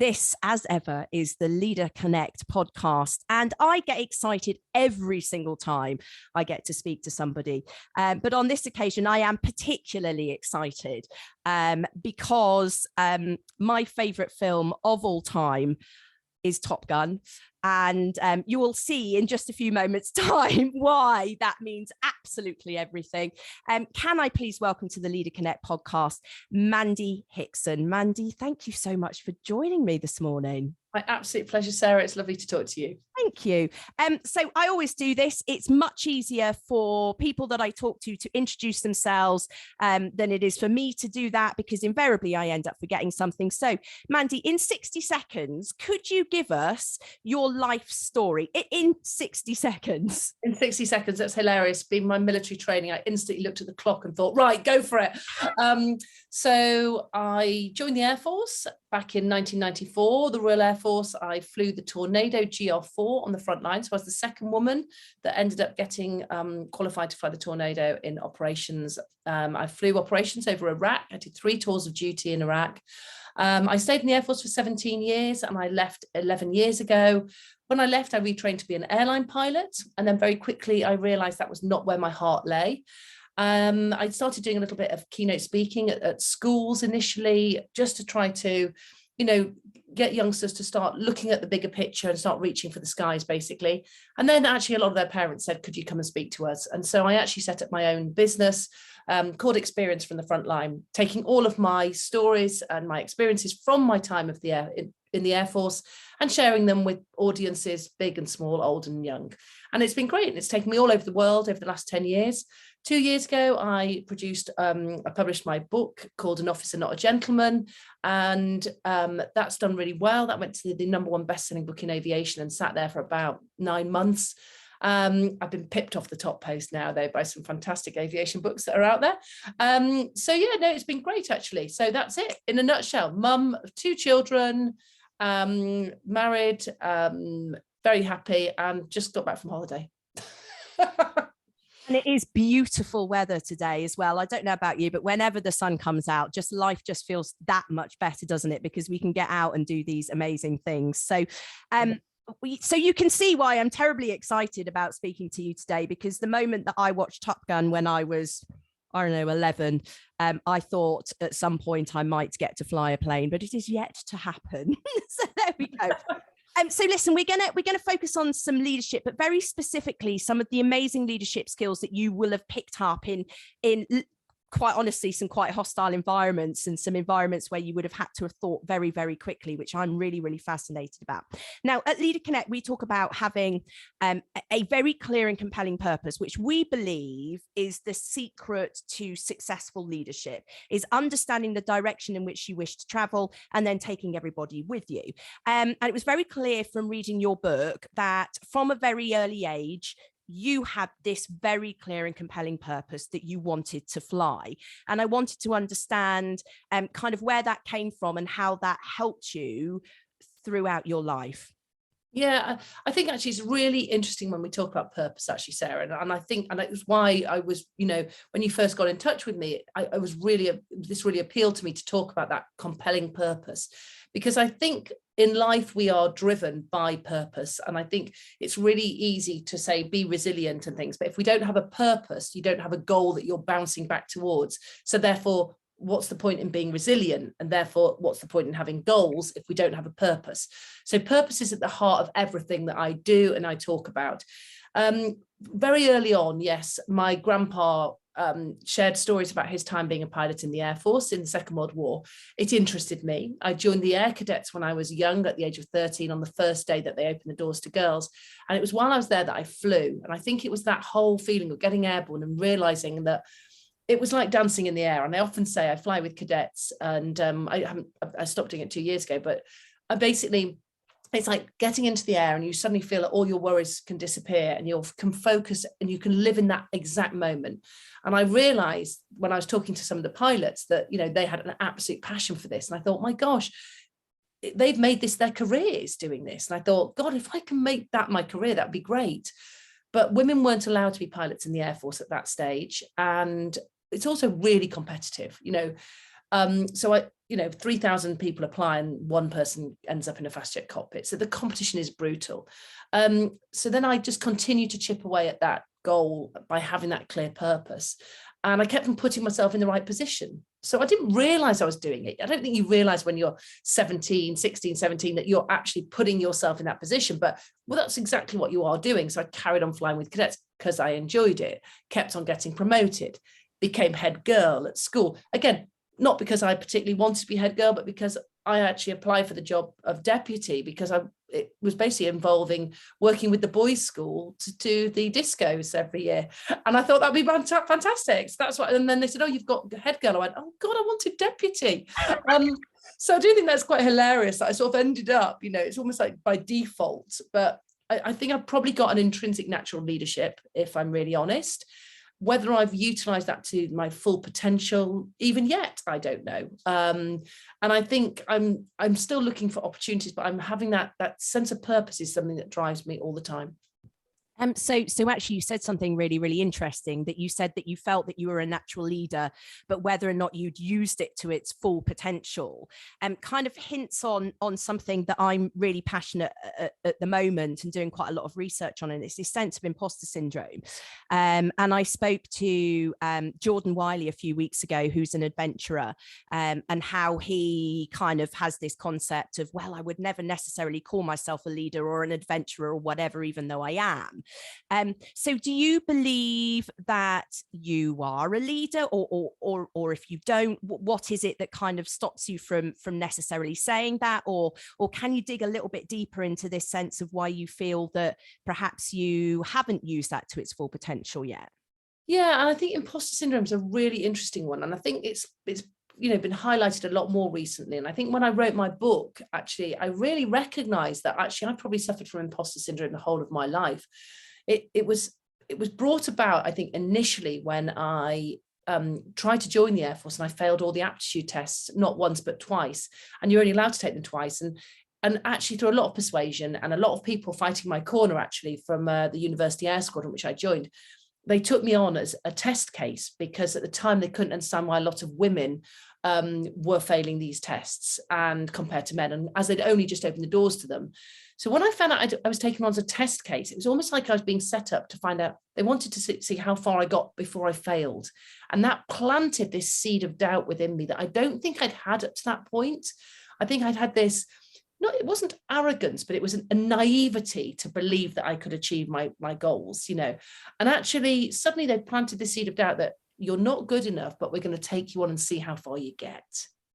This, as ever, is the Leader Connect podcast, and I get excited every single time I get to speak to somebody. But on this occasion, I am particularly excited because my favourite film of all time is Top Gun. And you will see in just a few moments' time why that means absolutely everything. Can I please welcome to the Leader Connect podcast, Mandy Hickson. Mandy, thank you so much for joining me this morning. My absolute pleasure, Sarah. It's lovely to talk to you. Thank you. So I always do this. It's much easier for people that I talk to introduce themselves than it is for me to do that, because invariably I end up forgetting something. So Mandy, in 60 seconds, could you give us your life story in 60 seconds? In 60 seconds, that's hilarious. Being my military training, I instantly looked at the clock and thought, right, go for it. So I joined the Air Force back in 1994, the Royal Air Force. I flew the Tornado GR4 on the front line. So I was the second woman that ended up getting qualified to fly the Tornado in operations. I flew operations over Iraq. I did 3 tours of duty in Iraq. I stayed in the Air Force for 17 years and I left 11 years ago. When I left, I retrained to be an airline pilot. And then very quickly, I realized that was not where my heart lay. I started doing a little bit of keynote speaking at schools initially, just to try to, get youngsters to start looking at the bigger picture and start reaching for the skies, basically. And then actually a lot of their parents said, could you come and speak to us? And so I actually set up my own business called Experience from the Front Line, taking all of my stories and my experiences from my time of in the Air Force and sharing them with audiences, big and small, old and young. And it's been great. It's taken me all over the world over the last 10 years. 2 years ago, I published my book called An Officer, Not a Gentleman. And that's done really well. That went to the #1 best-selling book in aviation and sat there for about 9 months. I've been pipped off the top post now, though, by some fantastic aviation books that are out there. It's been great, actually. So that's it in a nutshell. Mum of 2 children, married, very happy, and just got back from holiday. And it is beautiful weather today as well. I don't know about you, but whenever the sun comes out, life just feels that much better, doesn't it? Because we can get out and do these amazing things. So, so you can see why I'm terribly excited about speaking to you today, because the moment that I watched Top Gun when I was, 11, I thought at some point I might get to fly a plane, but it is yet to happen. So there we go. So listen, we're gonna focus on some leadership, but very specifically some of the amazing leadership skills that you will have picked up in quite honestly some quite hostile environments, and some environments where you would have had to have thought very, very quickly, which I'm really, really fascinated about. Now, at Leader Connect, we talk about having a very clear and compelling purpose, which we believe is the secret to successful leadership, is understanding the direction in which you wish to travel and then taking everybody with you. And it was very clear from reading your book that from a very early age, you had this very clear and compelling purpose that you wanted to fly. And I wanted to understand kind of where that came from and how that helped you throughout your life. Yeah, I think actually it's really interesting when we talk about purpose, actually, Sarah. And I think, and it was why I was, when you first got in touch with me, this really appealed to me to talk about that compelling purpose, because I think in life we are driven by purpose. And I think it's really easy to say, be resilient and things, but if we don't have a purpose, you don't have a goal that you're bouncing back towards. So therefore, what's the point in being resilient? And therefore, what's the point in having goals if we don't have a purpose? So purpose is at the heart of everything that I do and I talk about. Very early on, yes, my grandpa shared stories about his time being a pilot in the Air Force in the Second World War. It interested me. I joined the Air Cadets when I was young, at the age of 13, on the first day that they opened the doors to girls. And it was while I was there that I flew. And I think it was that whole feeling of getting airborne and realizing that it was like dancing in the air. And I often say I fly with cadets, and I stopped doing it 2 years ago, but I basically, it's like getting into the air and you suddenly feel that all your worries can disappear and you can focus and you can live in that exact moment. And I realized when I was talking to some of the pilots that, they had an absolute passion for this. And I thought, my gosh, they've made this their careers doing this. And I thought, God, if I can make that my career, that'd be great. But women weren't allowed to be pilots in the Air Force at that stage. And it's also really competitive. So 3,000 people apply and one person ends up in a fast jet cockpit. So the competition is brutal. So then I just continued to chip away at that goal by having that clear purpose. And I kept on putting myself in the right position. So I didn't realize I was doing it. I don't think you realize when you're 16, 17, that you're actually putting yourself in that position. But well, that's exactly what you are doing. So I carried on flying with cadets because I enjoyed it, kept on getting promoted, became head girl at school. Again, not because I particularly wanted to be head girl, but because I actually applied for the job of deputy, because it was basically involving working with the boys' school to do the discos every year. And I thought that'd be fantastic. So that's what, and then they said, oh, you've got head girl. I went, oh God, I wanted deputy. So I do think that's quite hilarious that I sort of ended up, it's almost like by default, but I think I've probably got an intrinsic natural leadership, if I'm really honest. Whether I've utilized that to my full potential even yet, I don't know. And I think I'm still looking for opportunities, but I'm having that sense of purpose is something that drives me all the time. So actually you said something really, really interesting, that you said that you felt that you were a natural leader, but whether or not you'd used it to its full potential, kind of hints on something that I'm really passionate at the moment and doing quite a lot of research on, and it's this sense of imposter syndrome. And I spoke to Jordan Wiley a few weeks ago, who's an adventurer, and how he kind of has this concept of, well, I would never necessarily call myself a leader or an adventurer or whatever, even though I am. So do you believe that you are a leader, or if you don't, what is it that kind of stops you from necessarily saying that, or can you dig a little bit deeper into this sense of why you feel that perhaps you haven't used that to its full potential yet? Yeah, and I think imposter syndrome is a really interesting one, and I think it's been highlighted a lot more recently. And I think when I wrote my book, actually, I really recognized that actually I probably suffered from imposter syndrome the whole of my life. It was brought about, I think, initially when I tried to join the Air Force and I failed all the aptitude tests, not once but twice, and you're only allowed to take them twice. And actually, through a lot of persuasion and a lot of people fighting my corner, actually, from the University Air Squadron, which I joined, they took me on as a test case, because at the time they couldn't understand why a lot of women were failing these tests and compared to men, and as they'd only just opened the doors to them. So when I found out I was taken on as a test case, it was almost like I was being set up to find out. They wanted to see how far I got before I failed. And that planted this seed of doubt within me that I don't think I'd had up to that point. I think I'd had this, no, it wasn't arrogance, but it was a naivety to believe that I could achieve my goals, And actually, suddenly they planted this seed of doubt that you're not good enough, but we're going to take you on and see how far you get.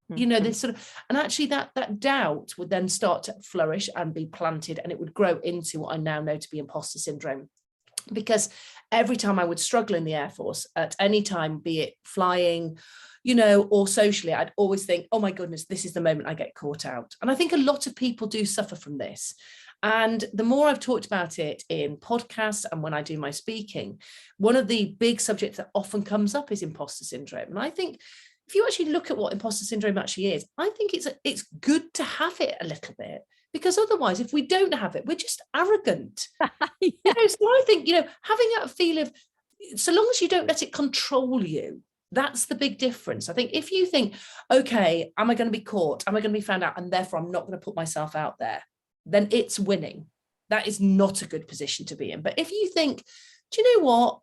This sort of, and actually that doubt would then start to flourish and be planted, and it would grow into what I now know to be imposter syndrome. Because every time I would struggle in the Air Force at any time, be it flying, or socially, I'd always think, oh my goodness, this is the moment I get caught out. And I think a lot of people do suffer from this. And the more I've talked about it in podcasts and when I do my speaking, one of the big subjects that often comes up is imposter syndrome. And I think if you actually look at what imposter syndrome actually is, I think it's good to have it a little bit, because otherwise, if we don't have it, we're just arrogant. Yeah. So I think, having that feel of, so long as you don't let it control you, that's the big difference. I think if you think, okay, am I going to be caught? Am I going to be found out? And therefore, I'm not going to put myself out there, then it's winning. That is not a good position to be in. But if you think, do you know what?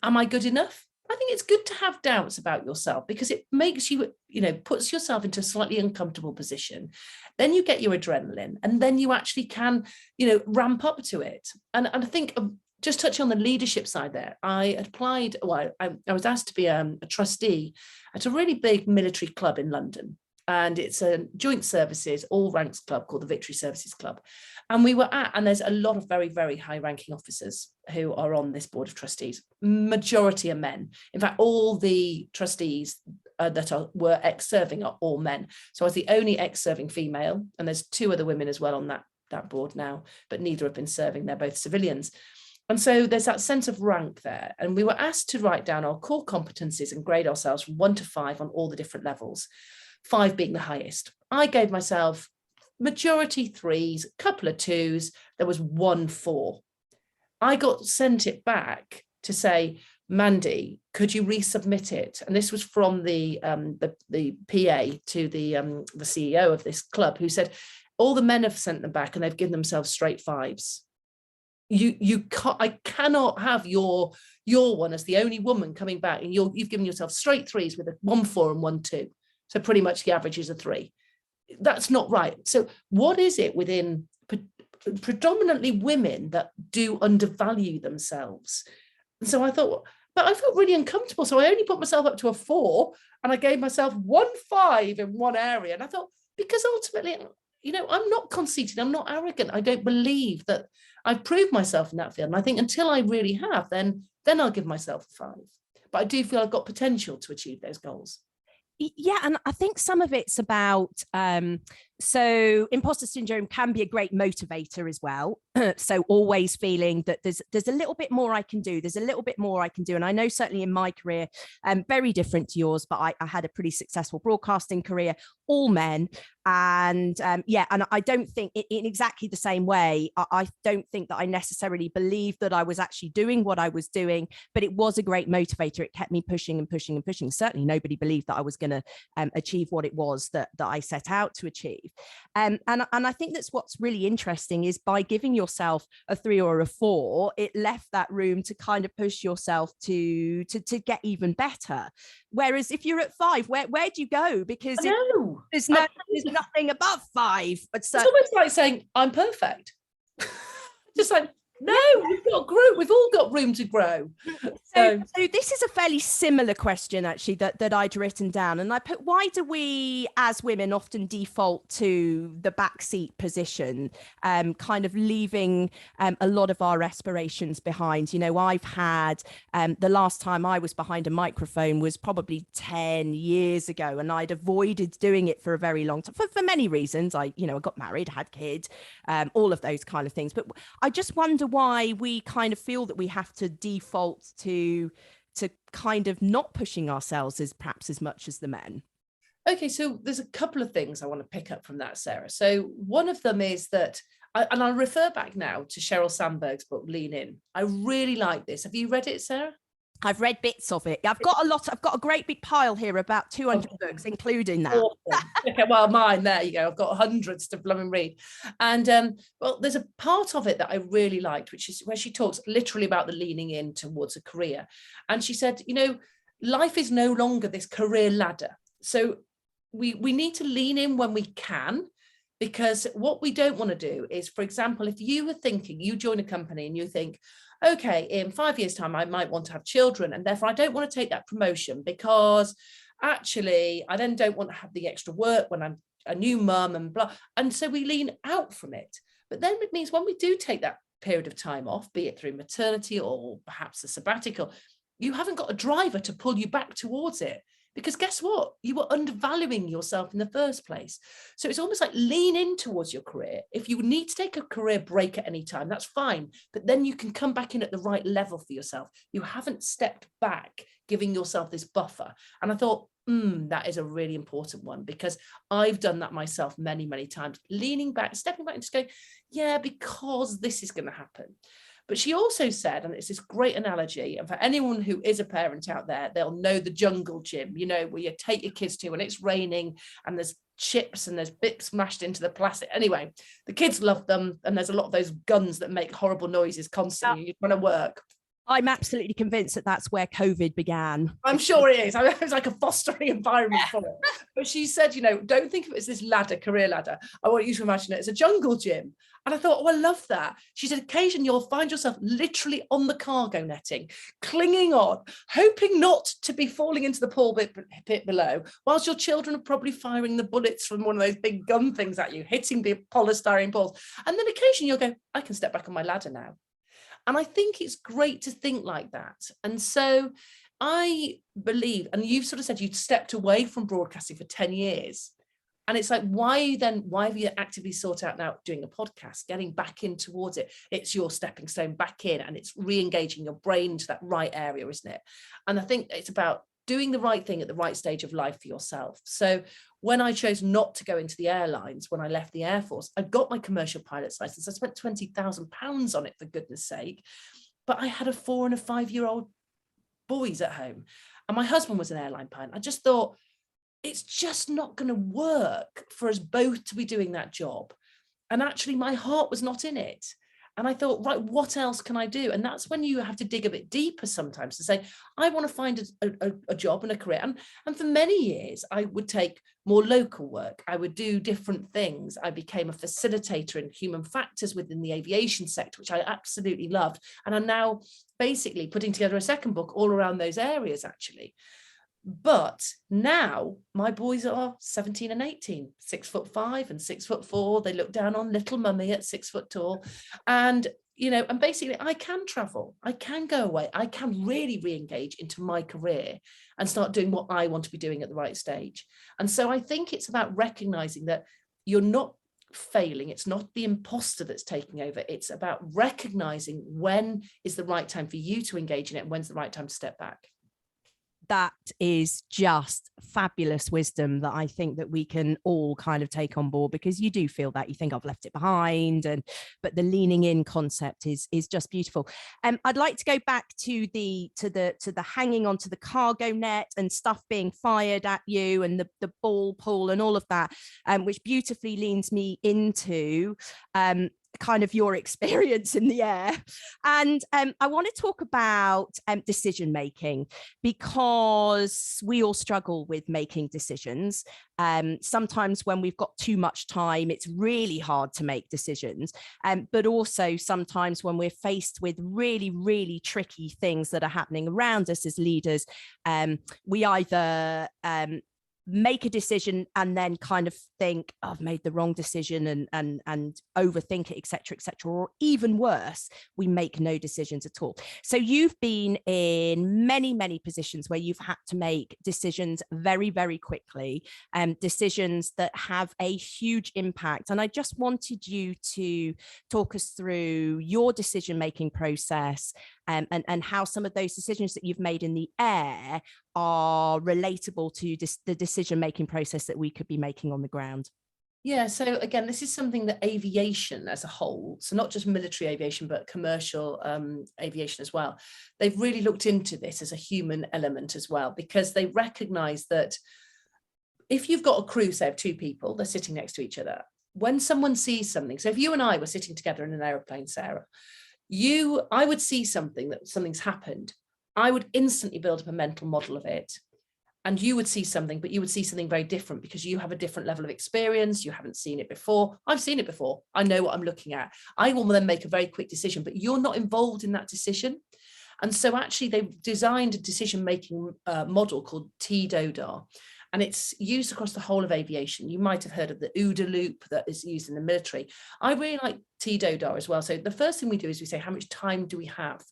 Am I good enough? I think it's good to have doubts about yourself, because it makes you, puts yourself into a slightly uncomfortable position. Then you get your adrenaline, and then you actually can, ramp up to it. And I think just touching on the leadership side there, I applied, I was asked to be a trustee at a really big military club in London. And it's a joint services, all ranks club called the Victory Services Club. And and there's a lot of very, very high ranking officers who are on this board of trustees. Majority are men. In fact, all the trustees that were ex-serving are all men. So I was the only ex-serving female, and there's 2 other women as well on that board now, but neither have been serving. They're both civilians. And so there's that sense of rank there. And we were asked to write down our core competencies and grade ourselves from 1 to 5 on all the different levels, 5 being the highest. I gave myself majority 3s, couple of 2s. There was 1 4. I got sent it back to say, Mandy, could you resubmit it? And this was from the PA to the CEO of this club, who said, all the men have sent them back and they've given themselves straight 5s. You can't, I cannot have your one as the only woman coming back, and you've given yourself straight 3s with a 1 4 and 1 2. So pretty much the average is a 3. That's not right. So what is it within predominantly women that do undervalue themselves? And so I thought, but I felt really uncomfortable. So I only put myself up to a 4, and I gave myself 1 5 in one area. And I thought, because ultimately, you know, I'm not conceited, I'm not arrogant. I don't believe that I've proved myself in that field. And I think until I really have, then I'll give myself a 5. But I do feel I've got potential to achieve those goals. Yeah, and I think some of it's about, so imposter syndrome can be a great motivator as well. So always feeling that there's a little bit more I can do. There's a little bit more I can do. And I know certainly in my career, very different to yours, but I had a pretty successful broadcasting career, all men. And yeah, and I don't think in exactly the same way, I don't think that I necessarily believed that I was actually doing what I was doing, but it was a great motivator. It kept me pushing and pushing and pushing. Certainly nobody believed that I was going to achieve what it was that I set out to achieve. And I think that's what's really interesting is by giving yourself a 3 or a 4, it left that room to kind of push yourself to get even better. Whereas if you're at 5, where do you go? Because there's nothing above 5. But it's almost like saying I'm perfect. Just like, no, we've all got room to grow. So this is a fairly similar question actually that I'd written down, and I put, why do we as women often default to the backseat position, kind of leaving a lot of our aspirations behind? You know, I've had the last time I was behind a microphone was probably 10 years ago, and I'd avoided doing it for a very long time for many reasons. I got married, had kids, all of those kind of things. But I just wonder why we kind of feel that we have to default to kind of not pushing ourselves as much as the men. Okay, so there's a couple of things I want to pick up from that, Sarah. So one of them is that, and I'll refer back now to Sheryl Sandberg's book, Lean In. I really like this. Have you read it, Sarah? I've read bits of it. I've got a great big pile here, about 200 books, including that. Awesome. Okay, well, mine, there you go. I've got hundreds to blooming read. And well, there's a part of it that I really liked, which is where she talks literally about the leaning in towards a career. And she said, you know, life is no longer this career ladder. So we need to lean in when we can, because what we don't want to do is, for example, if you were thinking, you join a company and you think, okay, in 5 years' time, I might want to have children, and therefore I don't want to take that promotion because actually I then don't want to have the extra work when I'm a new mum and blah. And so we lean out from it. But then it means when we do take that period of time off, be it through maternity or perhaps a sabbatical, you haven't got a driver to pull you back towards it. Because guess what? You were undervaluing yourself in the first place. So it's almost like lean in towards your career. If you need to take a career break at any time, that's fine. But then you can come back in at the right level for yourself. You haven't stepped back, giving yourself this buffer. And I thought, that is a really important one, because I've done that myself many, many times, leaning back, stepping back and just going, yeah, because this is going to happen. But she also said, and it's this great analogy, and for anyone who is a parent out there, they'll know the jungle gym, you know, where you take your kids to when it's raining and there's chips and there's bits smashed into the plastic. Anyway, the kids love them, and there's a lot of those guns that make horrible noises constantly. You're trying to work. I'm absolutely convinced that that's where COVID began. I'm sure it is. I mean, it was like a fostering environment for it. But she said, you know, don't think of it as this ladder, career ladder. I want you to imagine it as a jungle gym. And I thought, oh, I love that. She said, occasionally you'll find yourself literally on the cargo netting, clinging on, hoping not to be falling into the pool pit below, whilst your children are probably firing the bullets from one of those big gun things at you, hitting the polystyrene balls. And then occasionally you'll go, I can step back on my ladder now. And I think it's great to think like that. And so I believe, and you've sort of said you'd stepped away from broadcasting for 10 years. And it's like, why have you actively sought out now doing a podcast, getting back in towards it? It's your stepping stone back in, and it's re-engaging your brain into that right area, isn't it? And I think it's about doing the right thing at the right stage of life for yourself. So when I chose not to go into the airlines, when I left the Air Force, I got my commercial pilot's license. I spent £20,000 on it, for goodness sake. But I had a 4 and a 5-year-old boys at home, and my husband was an airline pilot. I just thought, it's just not going to work for us both to be doing that job. And actually my heart was not in it. And I thought, right, what else can I do? And that's when you have to dig a bit deeper sometimes to say, I want to find a job and a career. And for many years, I would take more local work. I would do different things. I became a facilitator in human factors within the aviation sector, which I absolutely loved. And I'm now basically putting together a second book all around those areas, actually. But now my boys are 17 and 18, 6'5" and 6'4". They look down on little mummy at 6 foot tall. And, you know, and basically I can travel, I can go away, I can really re-engage into my career and start doing what I want to be doing at the right stage. And so I think it's about recognizing that you're not failing. It's not the imposter that's taking over. It's about recognizing when is the right time for you to engage in it and when's the right time to step back. That is just fabulous wisdom that I think that we can all kind of take on board, because you do feel that you think I've left it behind, but the leaning in concept is just beautiful. I'd like to go back to the hanging onto the cargo net and stuff being fired at you and the ball pool and all of that, which beautifully leads me into kind of your experience in the air. And I want to talk about decision making, because we all struggle with making decisions. Sometimes when we've got too much time, it's really hard to make decisions. But also sometimes when we're faced with really, really tricky things that are happening around us as leaders, we either make a decision and then kind of think, oh, I've made the wrong decision and overthink it, etc., etc., or even worse, we make no decisions at all. So you've been in many, many positions where you've had to make decisions very, very quickly, decisions that have a huge impact. And I just wanted you to talk us through your decision-making process, and how some of those decisions that you've made in the air are relatable to the decision-making process that we could be making on the ground. Yeah, so again, this is something that aviation as a whole, so not just military aviation, but commercial aviation as well, they've really looked into this as a human element as well, because they recognize that if you've got a crew, say, of 2 people, they're sitting next to each other, when someone sees something, so if you and I were sitting together in an aeroplane, Sarah, I would see something, that something's happened. I would instantly build up a mental model of it. And you would see something, but you would see something very different because you have a different level of experience. You haven't seen it before. I've seen it before. I know what I'm looking at. I will then make a very quick decision, but you're not involved in that decision. And so actually they've designed a decision-making model called TDODAR. And it's used across the whole of aviation. You might have heard of the OODA loop that is used in the military. I really like TDODAR as well. So the first thing we do is we say, how much time do we have?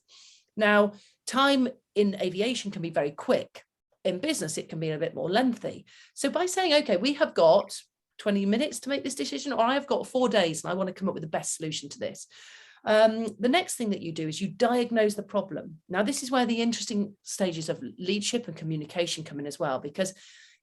Now, time in aviation can be very quick. In business, it can be a bit more lengthy. So by saying, okay, we have got 20 minutes to make this decision, or I have got 4 days and I want to come up with the best solution to this. The next thing that you do is you diagnose the problem. Now, this is where the interesting stages of leadership and communication come in as well, because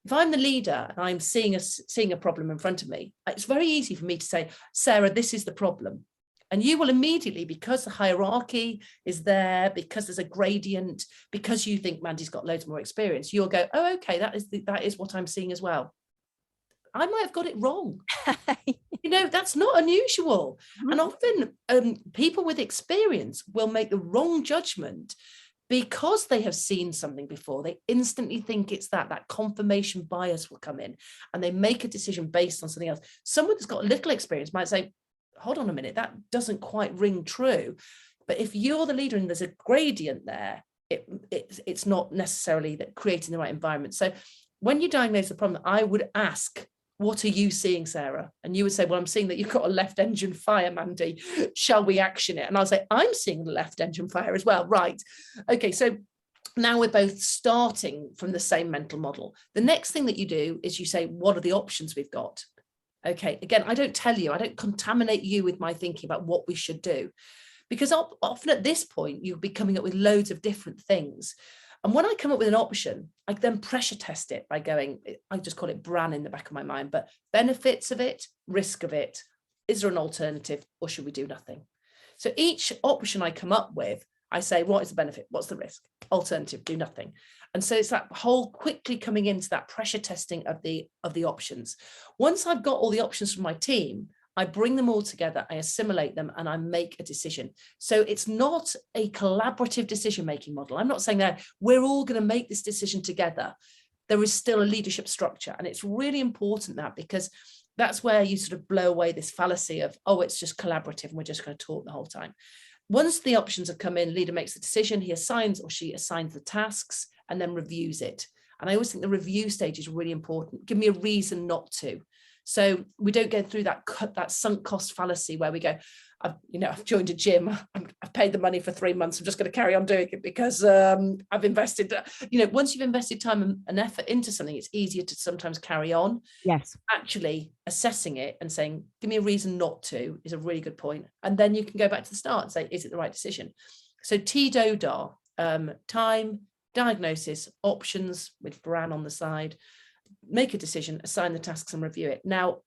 if I'm the leader and I'm seeing a problem in front of me, it's very easy for me to say, Sarah, this is the problem. And you will immediately, because the hierarchy is there, because there's a gradient, because you think Mandy's got loads more experience, you'll go, oh, okay, that is what I'm seeing as well. I might have got it wrong. You know, that's not unusual. Mm-hmm. And often people with experience will make the wrong judgment because they have seen something before. They instantly think it's that confirmation bias will come in and they make a decision based on something else. Someone that's got a little experience might say, hold on a minute, that doesn't quite ring true. But if you're the leader and there's a gradient there, it's not necessarily that creating the right environment. So when you diagnose the problem, I would ask, what are you seeing, Sarah? And you would say, well, I'm seeing that you've got a left engine fire, Mandy. Shall we action it? And I'll say, I'm seeing the left engine fire as well. Right. Okay. So now we're both starting from the same mental model. The next thing that you do is you say, what are the options we've got? Okay. Again, I don't tell you, I don't contaminate you with my thinking about what we should do, because often at this point, you'll be coming up with loads of different things. And when I come up with an option, I then pressure test it by going, I just call it Bran in the back of my mind, but benefits of it, risk of it, is there an alternative, or should we do nothing? So each option I come up with, I say, what is the benefit? What's the risk? Alternative, do nothing. And so it's that whole quickly coming into that pressure testing of the options. Once I've got all the options from my team, I bring them all together, I assimilate them, and I make a decision. So it's not a collaborative decision-making model. I'm not saying that we're all going to make this decision together. There is still a leadership structure. And it's really important that, because that's where you sort of blow away this fallacy of, oh, it's just collaborative and we're just going to talk the whole time. Once the options have come in, leader makes the decision, he assigns or she assigns the tasks and then reviews it. And I always think the review stage is really important. Give me a reason not to. So we don't go through that sunk cost fallacy where we go, I've joined a gym, I've paid the money for 3 months, I'm just going to carry on doing it because I've invested, once you've invested time and effort into something, it's easier to sometimes carry on. Yes. Actually assessing it and saying, give me a reason not to, is a really good point. And then you can go back to the start and say, is it the right decision? So TDODAR, time, diagnosis, options with Bran on the side, make a decision, assign the tasks and review it. Now,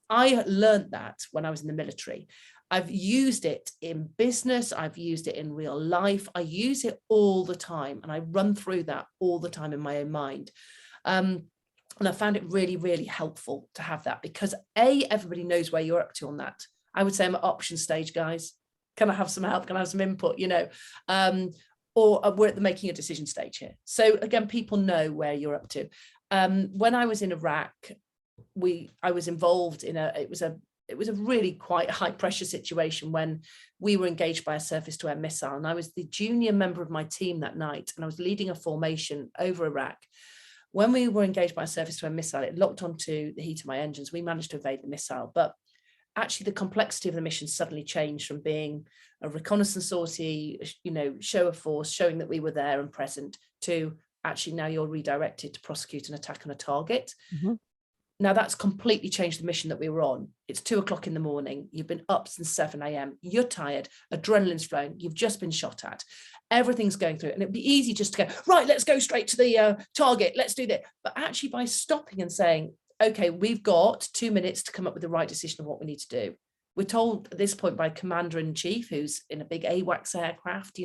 I learned that when I was in the military. I've used it in business. I've used it in real life. I use it all the time. And I run through that all the time in my own mind. And I found it really, really helpful to have that because everybody knows where you're up to on that. I would say I'm at option stage, guys. Can I have some help? Can I have some input? Or we're at the making a decision stage here. So again, people know where you're up to. When I was in Iraq, I was involved in it was a really quite high pressure situation when we were engaged by a surface to air missile. And I was the junior member of my team that night, and I was leading a formation over Iraq. When we were engaged by a surface to air missile, it locked onto the heat of my engines. We managed to evade the missile, but actually the complexity of the mission suddenly changed from being a reconnaissance sortie, show of force, showing that we were there and present, to actually now you're redirected to prosecute an attack on a target. Mm-hmm. Now that's completely changed the mission that we were on. It's 2 o'clock in the morning. You've been up since 7 a.m. You're tired. Adrenaline's flowing. You've just been shot at. Everything's going through. And it'd be easy just to go, right, let's go straight to the target. Let's do that. But actually by stopping and saying, okay, we've got 2 minutes to come up with the right decision of what we need to do. We're told at this point by Commander-in-Chief, who's in a big AWACS aircraft,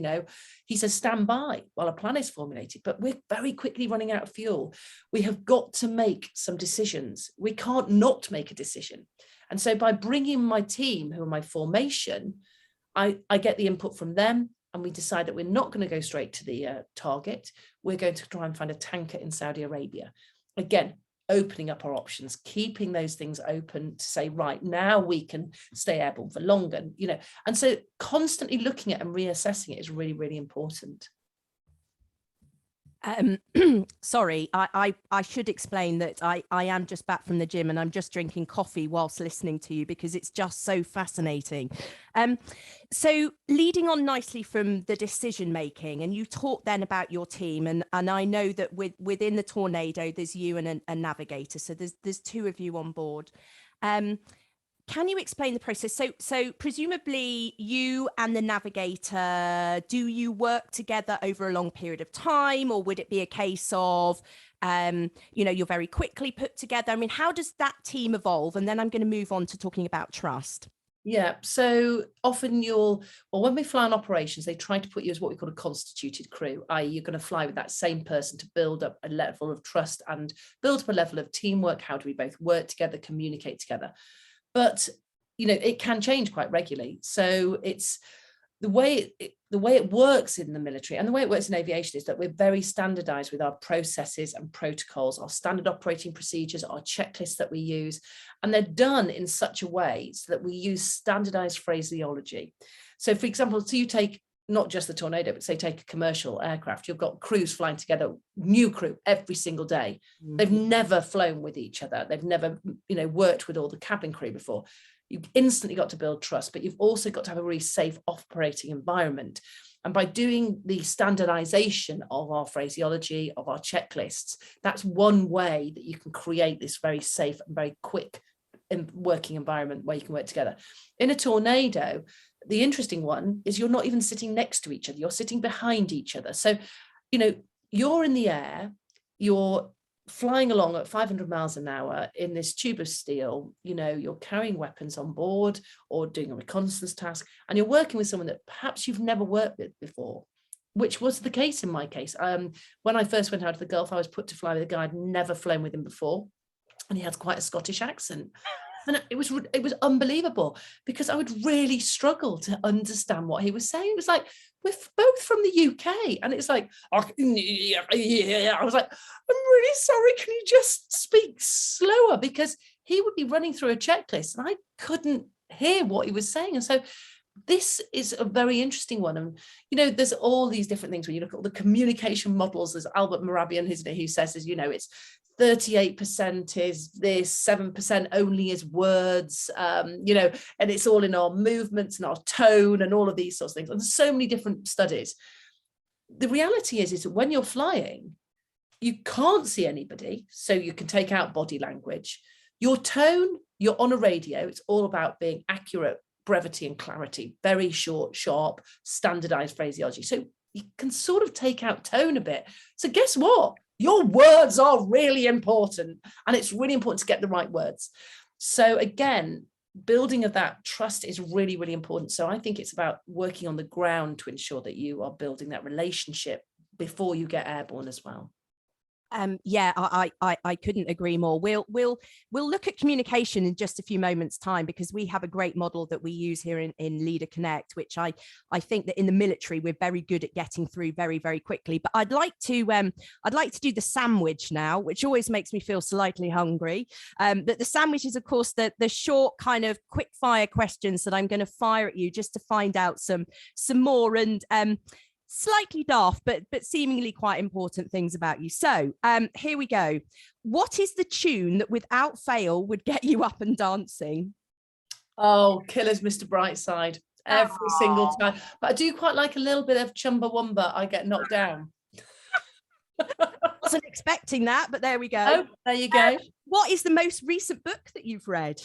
he says, stand by while a plan is formulated, but we're very quickly running out of fuel. We have got to make some decisions. We can't not make a decision. And so by bringing my team, who are my formation, I get the input from them, and we decide that we're not going to go straight to the target. We're going to try and find a tanker in Saudi Arabia. Again, opening up our options, keeping those things open to say, right, now we can stay airborne for longer, and so constantly looking at and reassessing it is really, really important. Sorry, I should explain that I am just back from the gym and I'm just drinking coffee whilst listening to you because it's just so fascinating. So leading on nicely from the decision making, and you talked then about your team, and I know that within the Tornado there's you and a navigator, so there's 2 of you on board. Can you explain the process? So presumably you and the navigator, do you work together over a long period of time, or would it be a case of, you're very quickly put together? I mean, how does that team evolve? And then I'm going to move on to talking about trust. Yeah, so often when we fly on operations, they try to put you as what we call a constituted crew, i.e. you're going to fly with that same person to build up a level of trust and build up a level of teamwork. How do we both work together, communicate together? But, it can change quite regularly. So it's the way it works in the military and the way it works in aviation is that we're very standardized with our processes and protocols, our standard operating procedures, our checklists that we use, and they're done in such a way so that we use standardized phraseology. So for example, you take not just the Tornado, but say take a commercial aircraft, you've got crews flying together, new crew every single day. Mm-hmm. They've never flown with each other. They've never, worked with all the cabin crew before. You've instantly got to build trust, but you've also got to have a really safe operating environment. And by doing the standardization of our phraseology, of our checklists, that's one way that you can create this very safe and very quick working environment where you can work together. In a Tornado, the interesting one is you're not even sitting next to each other, you're sitting behind each other. So, you're in the air, you're flying along at 500 miles an hour in this tube of steel, you know, you're carrying weapons on board or doing a reconnaissance task, and you're working with someone that perhaps you've never worked with before, which was the case in my case. When I first went out of the Gulf, I was put to fly with a guy I'd never flown with him before, and he had quite a Scottish accent. And it was unbelievable, because I would really struggle to understand what he was saying. It was like, we're both from the UK. And it's like, I was like, I'm really sorry, can you just speak slower? Because he would be running through a checklist and I couldn't hear what he was saying. And so this is a very interesting one. And, you know, there's all these different things when you look at all the communication models. There's Albert Mehrabian, who says, you know, it's 38% is this, 7% only is words, you know, and it's all in our movements and our tone and all of these sorts of things. And there's so many different studies. The reality is that when you're flying, you can't see anybody, so you can take out body language. Your tone, you're on a radio, it's all about being accurate, brevity and clarity, very short, sharp, standardized phraseology. So you can sort of take out tone a bit. So guess what? Your words are really important, and it's really important to get the right words. So again, building of that trust is really, really important. So I think it's about working on the ground to ensure that you are building that relationship before you get airborne as well. Yeah, I couldn't agree more. We'll look at communication in just a few moments' time, because we have a great model that we use here in Leader Connect, which I think that in the military we're very good at getting through very, very quickly. But I'd like to do the sandwich now, which always makes me feel slightly hungry. But the sandwich is, of course, the short kind of quick fire questions that I'm going to fire at you just to find out some more and slightly daft, but seemingly quite important things about you. So here we go. What is the tune that without fail would get you up and dancing? Oh, Killer's Mr. Brightside, every single time. But I do quite like a little bit of Chumbawamba, I Get Knocked Down. Wasn't expecting that, but there we go. Oh, there you go. What is the most recent book that you've read?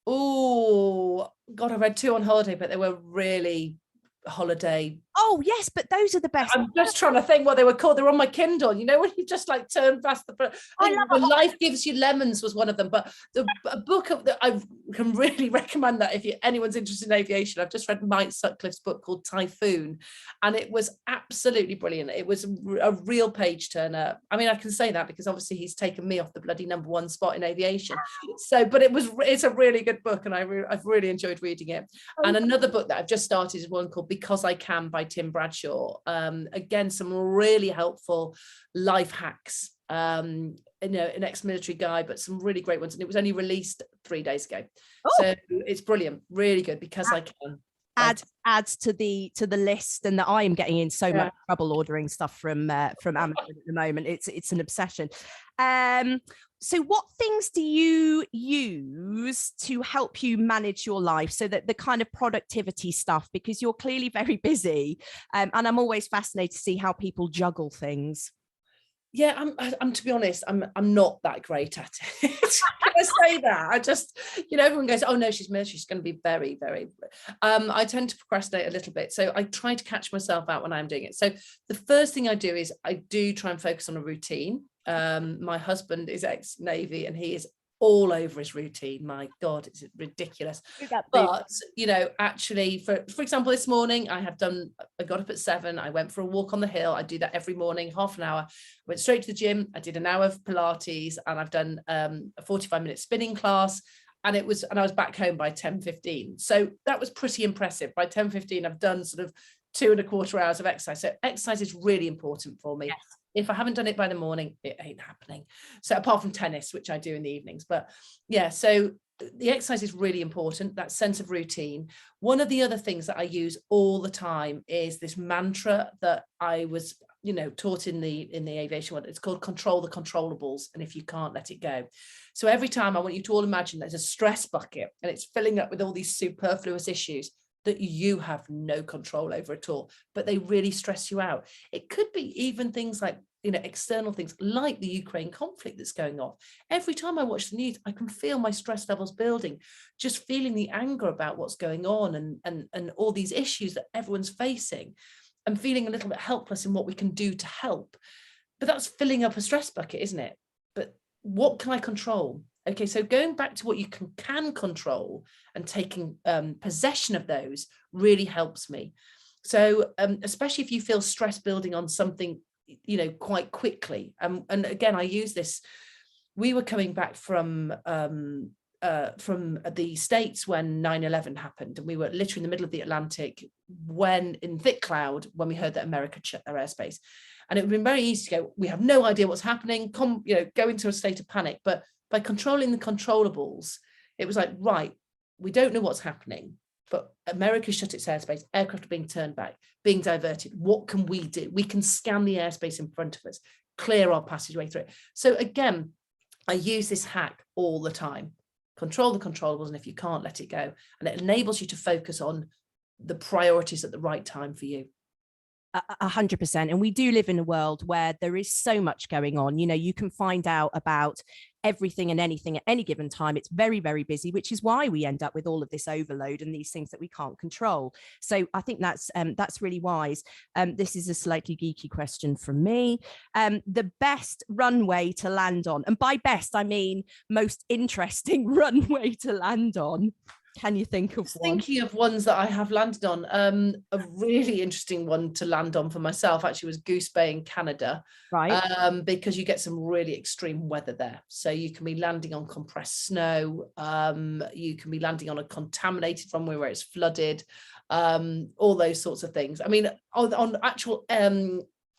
Oh, God, I read 2 on holiday, but they were really holiday. Oh yes, but those are the best. I'm just trying to think what they were called. They're on my Kindle, you know, when you just like turn past the Life Gives You Lemons was one of them. But a book that I can really recommend, that if anyone's interested in aviation, I've just read Mike Sutcliffe's book called Typhoon, and it was absolutely brilliant. It was a real page turner. I mean, I can say that because obviously he's taken me off the bloody #1 spot in aviation. So, but it's a really good book, and I've really enjoyed reading it. And another book that I've just started is one called Because I Can by Tim Bradshaw. Again, some really helpful life hacks. You know, an ex-military guy, but some really great ones, and it was only released 3 days ago. So it's brilliant, really good. Because I Can adds to the list, and that I am getting in so much trouble ordering stuff from Amazon at the moment. It's an obsession. So what things do you use to help you manage your life, so that the kind of productivity stuff, because you're clearly very busy, and I'm always fascinated to see how people juggle things? Yeah, I'm to be honest, I'm not that great at it. Can I say that? I just, you know, everyone goes, oh no, she's military, she's going to be very, very. I tend to procrastinate a little bit, so I try to catch myself out when I'm doing it. So the first thing I do is I do try and focus on a routine. My husband is ex-Navy, and he is all over his routine. My God, it's ridiculous. But you know, actually, for example, this morning I got up at 7. I went for a walk on the hill. I do that every morning, half an hour. Went straight to the gym. I did an hour of Pilates, and I've done a 45-minute spinning class. And I was back home by 10:15. So that was pretty impressive. By 10:15, I've done sort of 2.25 hours of exercise. So exercise is really important for me. Yes. If I haven't done it by the morning, it ain't happening. So apart from tennis, which I do in the evenings, but yeah, so the exercise is really important, that sense of routine. One of the other things that I use all the time is this mantra that I was, you know, taught in the aviation world. It's called control the controllables, and if you can't, let it go. So every time, I want you to all imagine there's a stress bucket, and it's filling up with all these superfluous issues that you have no control over at all, but they really stress you out. It could be even things like, you know, external things like the Ukraine conflict that's going on. Every time I watch the news, I can feel my stress levels building, just feeling the anger about what's going on and all these issues that everyone's facing. I'm feeling a little bit helpless in what we can do to help. But that's filling up a stress bucket, isn't it? what can I control? Okay, so going back to what you can control and taking possession of those really helps me. So especially if you feel stress building on something, you know, quite quickly. And again, I use this. We were coming back from the States when 9/11 happened, and we were literally in the middle of the Atlantic when in thick cloud when we heard that America shut their airspace. And it would have been very easy to go, we have no idea what's happening, you know, go into a state of panic. But by controlling the controllables, it was like, right, we don't know what's happening, but America shut its airspace, aircraft are being turned back, being diverted. What can we do? We can scan the airspace in front of us, clear our passageway through it. So again, I use this hack all the time. Control the controllables, and if you can't, let it go. And it enables you to focus on the priorities at the right time for you. 100%. And we do live in a world where there is so much going on. You know, you can find out about everything and anything at any given time. It's very, very busy, which is why we end up with all of this overload and these things that we can't control. So I think that's really wise. This is a slightly geeky question from me. The best runway to land on, and by best I mean most interesting runway to land on. Can you think of one? Thinking of ones that I have landed on, a really interesting one to land on for myself actually was Goose Bay in Canada, right? Because you get some really extreme weather there. So you can be landing on compressed snow, you can be landing on a contaminated runway where it's flooded, all those sorts of things. I mean, on actual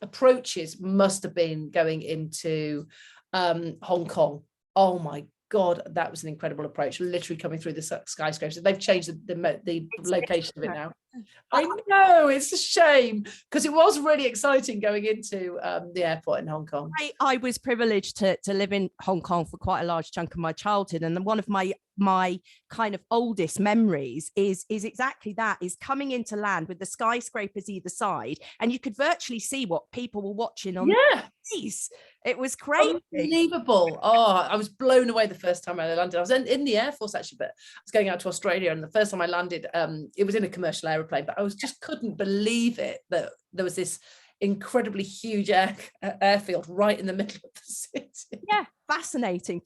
approaches, must have been going into Hong Kong. Oh my God, that was an incredible approach, literally coming through the skyscrapers. They've changed the location of it now. I know, it's a shame, because it was really exciting going into the airport in Hong Kong. I was privileged to live in Hong Kong for quite a large chunk of my childhood, and one of my kind of oldest memories is exactly that, is coming into land with the skyscrapers either side, and you could virtually see what people were watching on the TVs. It was crazy. Unbelievable. Oh, I was blown away the first time I landed. I was in the Air Force actually, but I was going out to Australia, and the first time I landed, it was in a commercial aeroplane, but I just couldn't believe it that there was this incredibly huge airfield right in the middle of the city. Yeah, fascinating.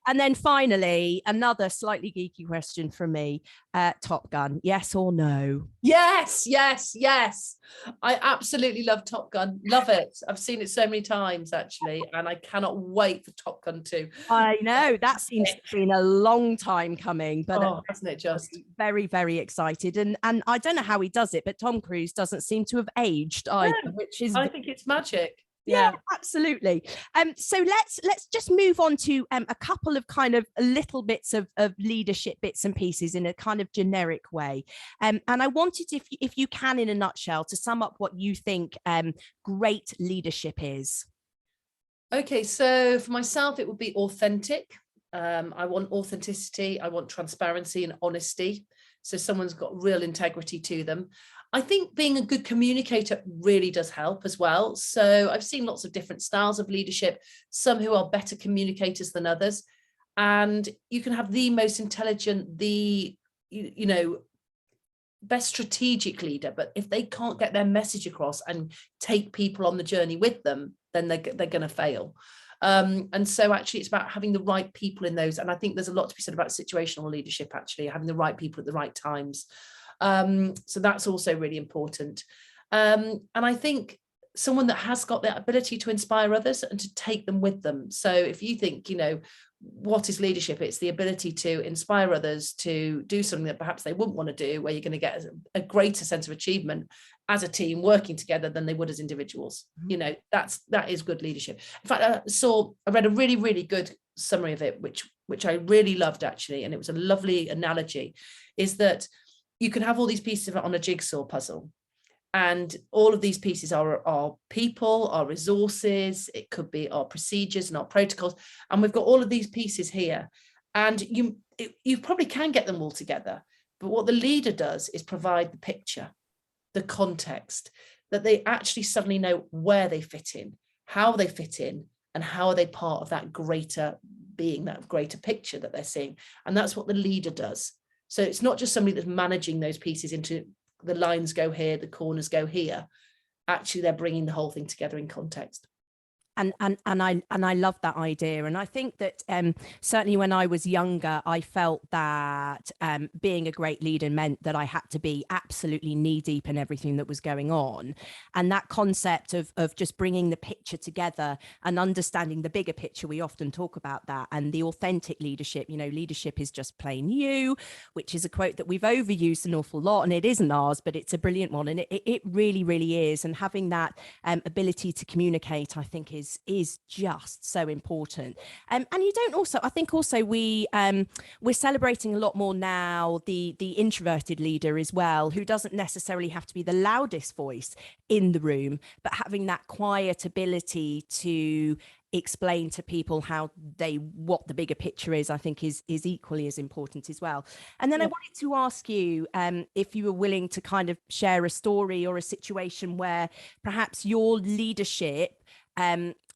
And then finally, another slightly geeky question from me. Top Gun, yes or no? Yes. I absolutely love Top Gun. Love it. I've seen it so many times, actually, and I cannot wait for Top Gun 2. I know, that seems to have been a long time coming, but hasn't it just? Very, very excited. And I don't know how he does it, but Tom Cruise doesn't seem to have aged either, which is... I think it's magic. Yeah, absolutely. So let's just move on to a couple of kind of little bits of leadership bits and pieces in a kind of generic way. And I wanted, if you can, in a nutshell, to sum up what you think great leadership is. Okay, so for myself, it would be authentic. I want authenticity. I want transparency and honesty. So someone's got real integrity to them. I think being a good communicator really does help as well. So I've seen lots of different styles of leadership, some who are better communicators than others. And you can have the most intelligent, best strategic leader, but if they can't get their message across and take people on the journey with them, then they're going to fail. And so actually it's about having the right people in those. And I think there's a lot to be said about situational leadership, actually, having the right people at the right times. So that's also really important. And I think someone that has got the ability to inspire others and to take them with them. So if you think, what is leadership? It's the ability to inspire others to do something that perhaps they wouldn't want to do, where you're going to get a greater sense of achievement as a team working together than they would as individuals. Mm-hmm. That is good leadership. In fact, I read a really, really good summary of it, which I really loved, actually, and it was a lovely analogy, is that you can have all these pieces of it on a jigsaw puzzle. And all of these pieces are our people, our resources, it could be our procedures and our protocols. And we've got all of these pieces here. And you probably can get them all together. But what the leader does is provide the picture, the context, that they actually suddenly know where they fit in, how they fit in, and how are they part of that greater being, that greater picture that they're seeing. And that's what the leader does. So it's not just somebody that's managing those pieces into the lines go here, the corners go here. Actually, they're bringing the whole thing together in context. I love that idea. And I think that certainly when I was younger, I felt that being a great leader meant that I had to be absolutely knee deep in everything that was going on. And that concept of just bringing the picture together and understanding the bigger picture, we often talk about that, and the authentic leadership. You know, leadership is just plain you, which is a quote that we've overused an awful lot, and it isn't ours, but it's a brilliant one, and it really, really is. And having that ability to communicate, I think, is just so important. And you don't also, I think also we're celebrating a lot more now the introverted leader as well, who doesn't necessarily have to be the loudest voice in the room, but having that quiet ability to explain to people what the bigger picture is, I think is equally as important as well. And then I wanted to ask you if you were willing to kind of share a story or a situation where perhaps your leadership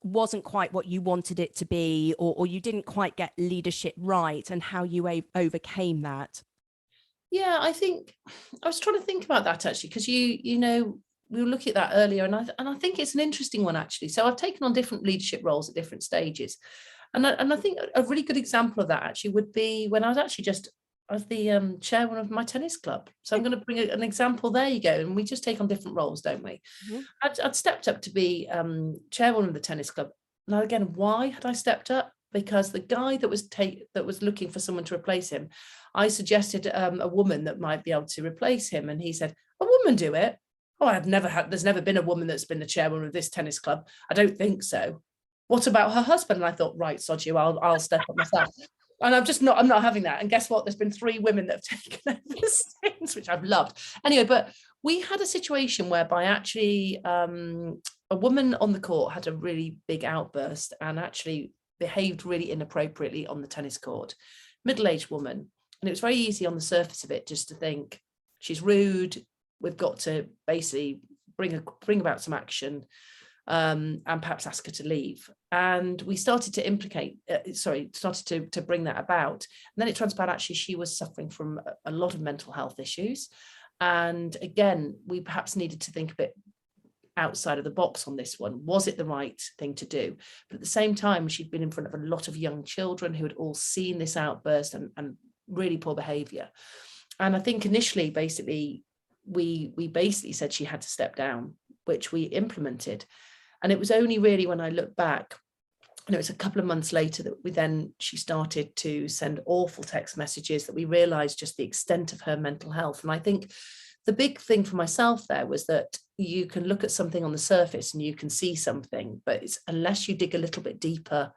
wasn't quite what you wanted it to be, or you didn't quite get leadership right, and how you overcame that. Yeah, I think I was trying to think about that actually, because you know, we were looking at that earlier, and I think it's an interesting one actually. So I've taken on different leadership roles at different stages, and I think a really good example of that actually would be when I was actually just as the chairman of my tennis club. So I'm going to bring an example. There you go. And we just take on different roles, don't we? Mm-hmm. I'd stepped up to be chairwoman of the tennis club. Now again, why had I stepped up? Because the guy that was looking for someone to replace him, I suggested a woman that might be able to replace him, and he said, "A woman do it? Oh, there's never been a woman that's been the chairwoman of this tennis club. I don't think so. What about her husband?" And I thought, right, sod you, I'll step up myself. And I'm not having that. And guess what? There's been 3 women that have taken over since, which I've loved. Anyway, but we had a situation whereby actually a woman on the court had a really big outburst and actually behaved really inappropriately on the tennis court. Middle-aged woman. And it was very easy on the surface of it just to think, she's rude, we've got to basically bring about some action, and perhaps ask her to leave. And we started to bring that about. And then it transpired actually she was suffering from a lot of mental health issues. And again, we perhaps needed to think a bit outside of the box on this one. Was it the right thing to do? But at the same time, she'd been in front of a lot of young children who had all seen this outburst and really poor behavior. And I think initially, basically, we basically said she had to step down, which we implemented. And it was only really when I look back, and it was a couple of months later that she started to send awful text messages, that we realized just the extent of her mental health. And I think the big thing for myself there was that you can look at something on the surface and you can see something, but unless you dig a little bit deeper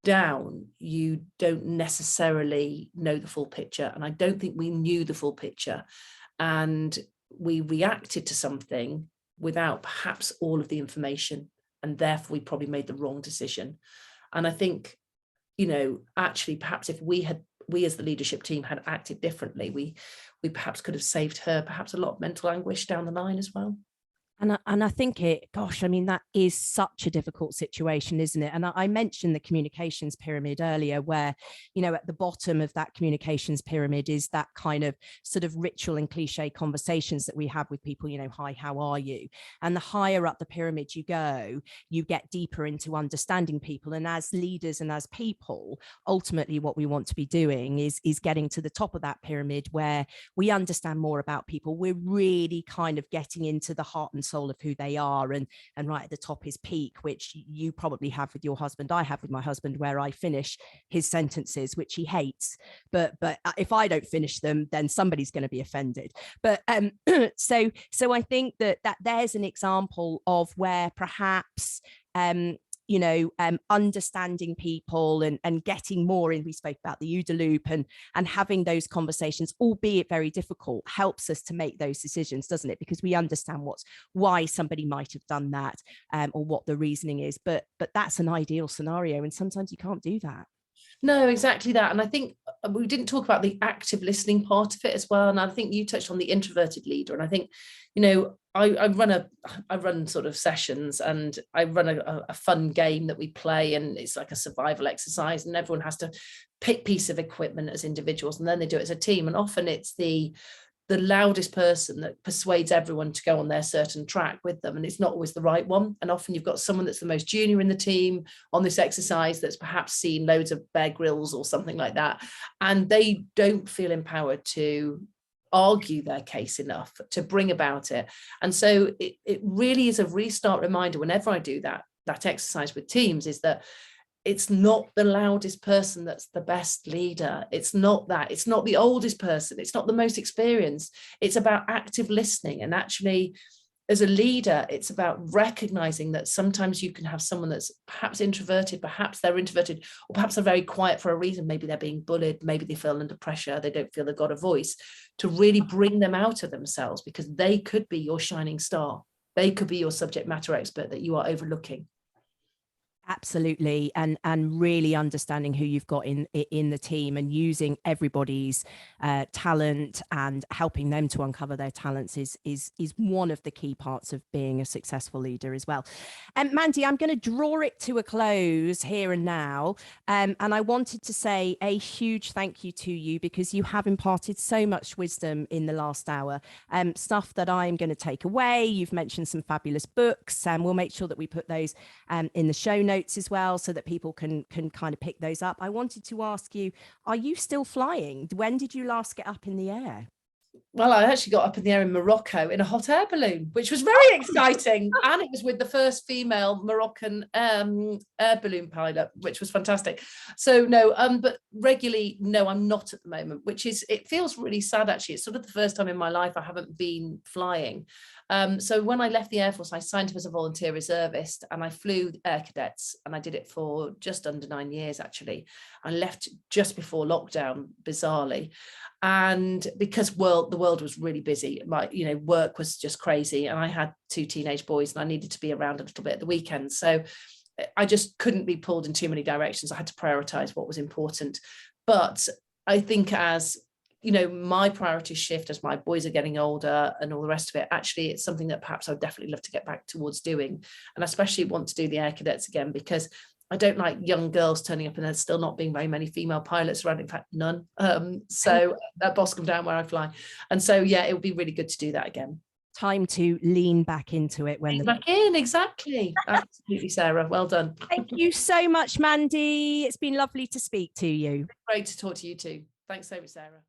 down, you don't necessarily know the full picture. And I don't think we knew the full picture. And we reacted to something without perhaps all of the information. And therefore, we probably made the wrong decision. And I think, you know, actually, perhaps if we as the leadership team had acted differently, we perhaps could have saved her perhaps a lot of mental anguish down the line as well. And I think that is such a difficult situation, isn't it? And I mentioned the communications pyramid earlier, where, you know, at the bottom of that communications pyramid is that kind of sort of ritual and cliche conversations that we have with people, you know, hi, how are you? And the higher up the pyramid you go, you get deeper into understanding people. And as leaders and as people, ultimately what we want to be doing is getting to the top of that pyramid where we understand more about people. We're really kind of getting into the heart and soul of who they are, and right at the top is peak, which you probably have with your husband. I have with my husband, where I finish his sentences, which he hates, but if I don't finish them, then somebody's going to be offended. But so I think that there's an example of where perhaps understanding people and getting more in. We spoke about the OODA loop and having those conversations, albeit very difficult, helps us to make those decisions, doesn't it? Because we understand why somebody might have done that, or what the reasoning is. But that's an ideal scenario, and sometimes you can't do that. No, exactly that. And I think we didn't talk about the active listening part of it as well. And I think you touched on the introverted leader. And I think, you know, I run sort of sessions, and I run a fun game that we play, and it's like a survival exercise, and everyone has to pick piece of equipment as individuals, and then they do it as a team. And often it's the the loudest person that persuades everyone to go on their certain track with them, and it's not always the right one. And often you've got someone that's the most junior in the team on this exercise that's perhaps seen loads of Bear Grylls or something like that, and they don't feel empowered to argue their case enough to bring about it. And so it really is a restart reminder whenever I do that exercise with teams, is that it's not the loudest person that's the best leader. It's not that. It's not the oldest person. It's not the most experienced. It's about active listening. And actually, as a leader, it's about recognizing that sometimes you can have someone that's perhaps introverted, perhaps they're introverted, or perhaps they're very quiet for a reason. Maybe they're being bullied. Maybe they feel under pressure. They don't feel they've got a voice, to really bring them out of themselves, because they could be your shining star. They could be your subject matter expert that you are overlooking. Absolutely, and really understanding who you've got in the team, and using everybody's talent and helping them to uncover their talents is one of the key parts of being a successful leader as well. And Mandy, I'm going to draw it to a close here and now, and I wanted to say a huge thank you to you, because you have imparted so much wisdom in the last hour, stuff that I'm going to take away. You've mentioned some fabulous books, and we'll make sure that we put those in the show notes as well, so that people can kind of pick those up. I wanted to ask you, are you still flying? When did you last get up in the air? Well, I actually got up in the air in Morocco in a hot air balloon, which was very exciting. And it was with the first female Moroccan air balloon pilot, which was fantastic. So no, but regularly, no, I'm not at the moment, which is, it feels really sad actually. It's sort of the first time in my life I haven't been flying. So when I left the Air Force, I signed up as a volunteer reservist, and I flew air cadets, and I did it for just under 9 years actually. I left just before lockdown, bizarrely. And because the world was really busy, my work was just crazy, and I had 2 teenage boys, and I needed to be around a little bit at the weekends. So I just couldn't be pulled in too many directions. I had to prioritize what was important. But I think as my priorities shift as my boys are getting older and all the rest of it, actually it's something that perhaps I'd definitely love to get back towards doing, and especially want to do the air cadets again, because I don't like young girls turning up and there's still not being very many female pilots around, in fact none. So that Boscombe Down where I fly, and so yeah, it would be really good to do that again. Time to lean back into it when back in, exactly. Absolutely, Sarah, well done. Thank you so much, Mandy. It's been lovely to speak to you. Great to talk to you too. Thanks so much, Sarah.